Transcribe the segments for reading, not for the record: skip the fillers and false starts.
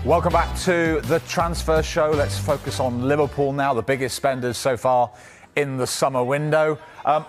Welcome back to the transfer show. Let's focus on Liverpool now, the biggest spenders so far in the summer window.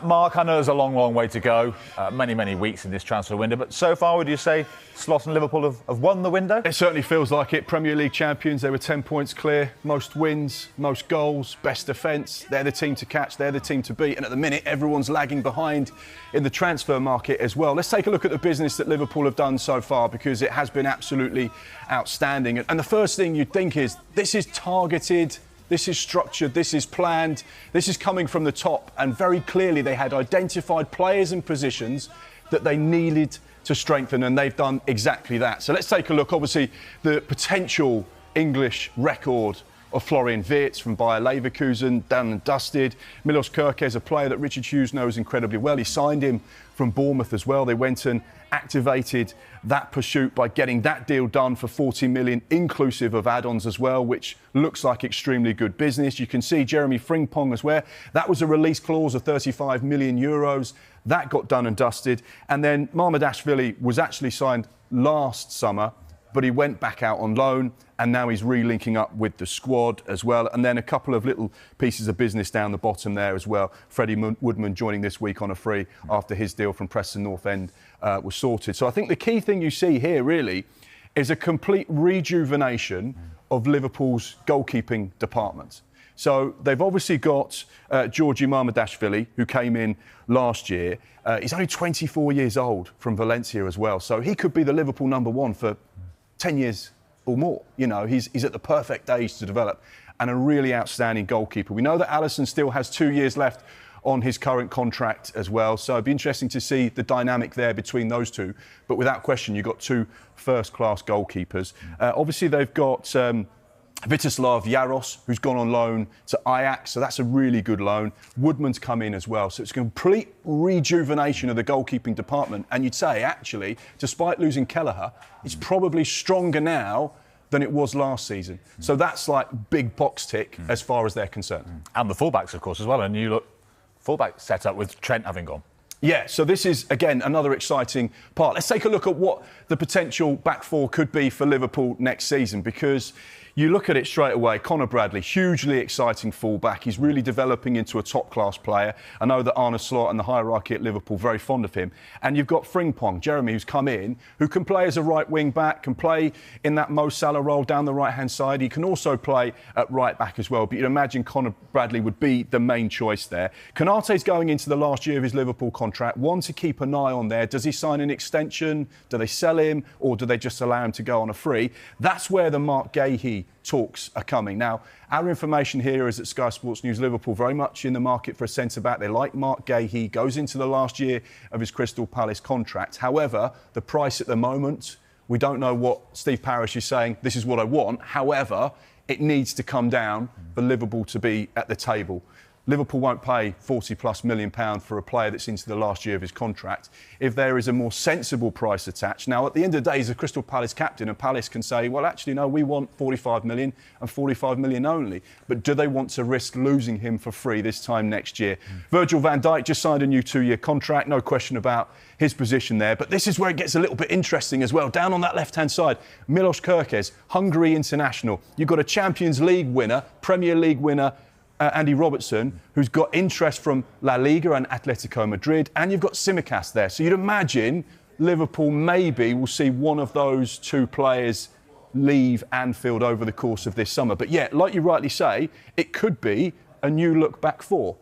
Mark, I know there's a long, long way to go, many weeks in this transfer window, but so far, would you say Slot and Liverpool have won the window? It certainly feels like it. Premier League champions, they were 10 points clear, most wins, most goals, best defence. They're the team to catch, they're the team to beat, and at the minute, everyone's lagging behind in the transfer market as well. Let's take a look at the business that Liverpool have done so far, because it has been absolutely outstanding. And the first thing you'd think is, this is targeted, this is structured, this is planned, this is coming from the top, and very clearly they had identified players and positions that they needed to strengthen, and they've done exactly that. So let's take a look. Obviously, the potential English record of Florian Wirtz from Bayer Leverkusen, done and dusted. Milos Kerkez, a player that Richard Hughes knows incredibly well. He signed him from Bournemouth as well. They went and activated that pursuit by getting that deal done for 40 million, inclusive of add-ons as well, which looks like extremely good business. You can see Jeremy Frimpong as well. That was a release clause of 35 million euros. That got done and dusted. And then Mamardashvili was actually signed last summer, but he went back out on loan, and now he's re-linking up with the squad as well. And then a couple of little pieces of business down the bottom there as well. Freddie Woodman joining this week on a free after his deal from Preston North End was sorted. So I think the key thing you see here really is a complete rejuvenation of Liverpool's goalkeeping department. So they've obviously got Georgi Mamardashvili, who came in last year. He's only 24 years old, from Valencia as well. So he could be the Liverpool #1 for 10 years or more. You know, he's at the perfect age to develop, and a really outstanding goalkeeper. We know that Alisson still has 2 years left on his current contract as well, so it'd be interesting to see the dynamic there between those two. But without question, you've got two first-class goalkeepers. Obviously, they've got Vitislav Jaros, who's gone on loan to Ajax, so that's a really good loan. Woodman's come in as well, so it's a complete rejuvenation of the goalkeeping department. And you'd say, actually, despite losing Kelleher, it's probably stronger now than it was last season. So that's like big box tick as far as they're concerned. And the fullbacks, of course, as well. A new look fullback set up with Trent having gone. Yeah, so this is, again, another exciting part. Let's take a look at what the potential back four could be for Liverpool next season, because you look at it straight away. Conor Bradley, hugely exciting fullback. He's really developing into a top-class player. I know that Arne Slot and the hierarchy at Liverpool very fond of him. And you've got Frimpong, Jeremy, who's come in, who can play as a right wing-back, can play in that Mo Salah role down the right-hand side. He can also play at right-back as well. But you'd imagine Conor Bradley would be the main choice there. Konate's going into the last year of his Liverpool contract. One to keep an eye on there. Does he sign an extension? Do they sell him? Or do they just allow him to go on a free? That's where the Mark Gahey talks are coming. Now, our information here is that Sky Sports News Liverpool very much in the market for a centre-back. They like Mark Gahey, goes into the last year of his Crystal Palace contract. However, the price at the moment, we don't know what Steve Parish is saying, this is what I want. However, it needs to come down for Liverpool to be at the table. Liverpool won't pay £40+ million for a player that's into the last year of his contract if there is a more sensible price attached. Now, at the end of the day, he's a Crystal Palace captain, and Palace can say, well, actually, no, we want 45 million and 45 million only. But do they want to risk losing him for free this time next year? Virgil van Dijk just signed a new 2-year contract, no question about his position there. But this is where it gets a little bit interesting as well. Down on that left-hand side, Milos Kerkez, Hungary international. You've got a Champions League winner, Premier League winner, Andy Robertson, who's got interest from La Liga and Atletico Madrid, and you've got Tsimikas there. So you'd imagine Liverpool maybe will see one of those two players leave Anfield over the course of this summer. But yeah, like you rightly say, it could be a new look back four.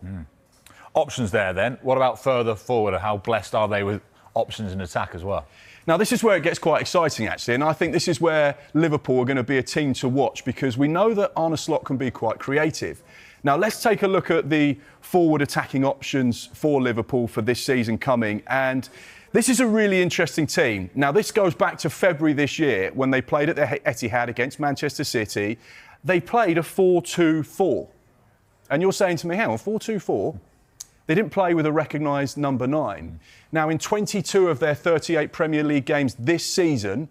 Options there then. What about further forward? How blessed are they with options in attack as well? Now, this is where it gets quite exciting, actually, and I think this is where Liverpool are going to be a team to watch, because we know that Arne Slot can be quite creative. Now, let's take a look at the forward attacking options for Liverpool for this season coming. And this is a really interesting team. Now, this goes back to February this year when they played at the Etihad against Manchester City. They played a 4-2-4. And you're saying to me, hang on, 4-2-4? They didn't play with a recognised number 9. Now, in 22 of their 38 Premier League games this season,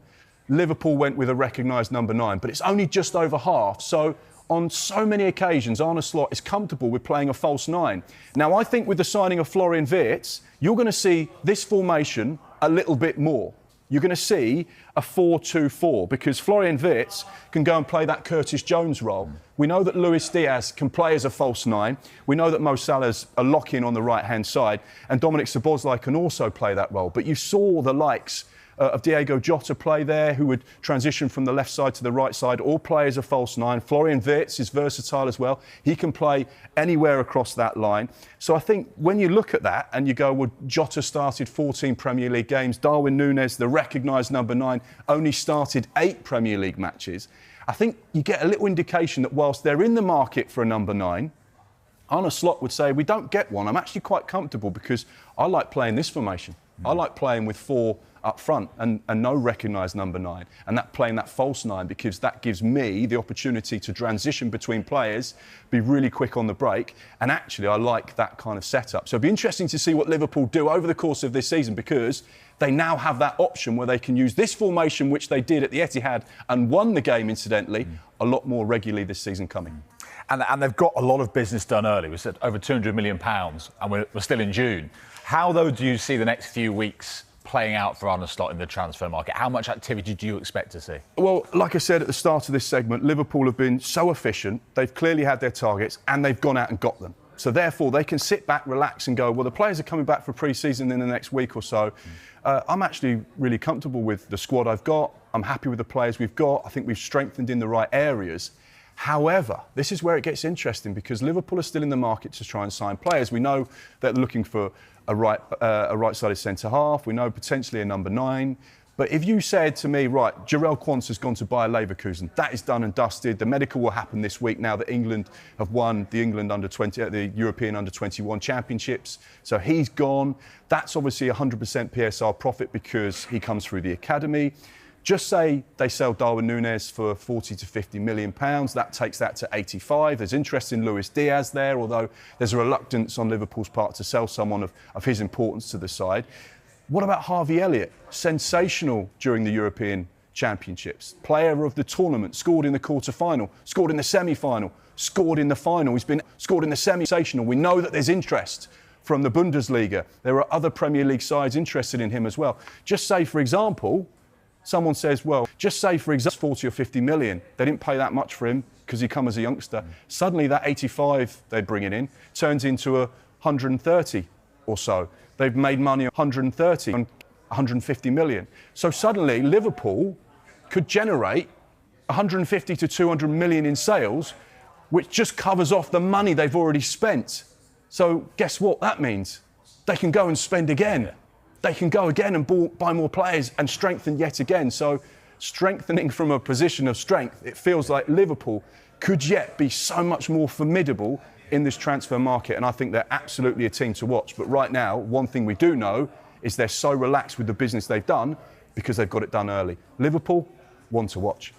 Liverpool went with a recognised number 9. But it's only just over half. So on so many occasions, Arne Slot is comfortable with playing a false 9. Now, I think with the signing of Florian Wirtz, you're going to see this formation a little bit more. you're going to see a 4-2-4 because Florian Wirtz can go and play that Curtis Jones role. We know that Luis Diaz can play as a false nine. We know that Mo Salah's a lock-in on the right-hand side, and Dominic Szoboszlai can also play that role. But you saw the likes of Diego Jota play there, who would transition from the left side to the right side, or play as a false nine. Florian Wirtz is versatile as well. He can play anywhere across that line. So I think when you look at that and you go, well, Jota started 14 Premier League games. Darwin Núñez, the recognised number 9, only started 8 Premier League matches. I think you get a little indication that whilst they're in the market for a number 9, Arne Slot would say, we don't get one. I'm actually quite comfortable because I like playing this formation. I like playing with 4 up front and no recognised number 9, and that playing that false 9 because that gives me the opportunity to transition between players, be really quick on the break, and actually I like that kind of setup. So it'll be interesting to see what Liverpool do over the course of this season because they now have that option where they can use this formation, which they did at the Etihad and won the game incidentally, a lot more regularly this season coming. And they've got a lot of business done early. We said over £200 million, and we're still in June. How, though, do you see the next few weeks playing out for Arne Slot in the transfer market? How much activity do you expect to see? Well, like I said at the start of this segment, Liverpool have been so efficient. They've clearly had their targets and they've gone out and got them. So therefore, they can sit back, relax and go, well, the players are coming back for pre-season in the next week or so. I'm actually really comfortable with the squad I've got. I'm happy with the players we've got. I think we've strengthened in the right areas. However, this is where it gets interesting because Liverpool are still in the market to try and sign players. We know they're looking for a right-sided centre-half. We know potentially a number 9. But if you said to me, right, Jarell Quansah has gone to Bayer Leverkusen, that is done and dusted. The medical will happen this week now that England have won the the European Under-21 Championships. So he's gone. That's obviously 100% PSR profit because he comes through the academy. Just say they sell Darwin Núñez for £40 to £50 million. That takes that to 85. There's interest in Luis Diaz there, although there's a reluctance on Liverpool's part to sell someone of his importance to the side. What about Harvey Elliott? Sensational during the European Championships. Player of the tournament, scored in the quarter-final, scored in the semi-final, scored in the final. He's been scored in the semi-sensational. We know that there's interest from the Bundesliga. There are other Premier League sides interested in him as well. Just say, for example, someone says, well, just say, for example, 40 or 50 million. They didn't pay that much for him because he come as a youngster. Suddenly that 85 they're bringing in turns into 130 or so. They've made money on 130 and 150 million. So suddenly Liverpool could generate 150 to 200 million in sales, which just covers off the money they've already spent. So guess what that means? They can go and spend again. They can go again and buy more players and strengthen yet again. So strengthening from a position of strength, it feels like Liverpool could yet be so much more formidable in this transfer market. And I think they're absolutely a team to watch. But right now, one thing we do know is they're so relaxed with the business they've done because they've got it done early. Liverpool, one to watch.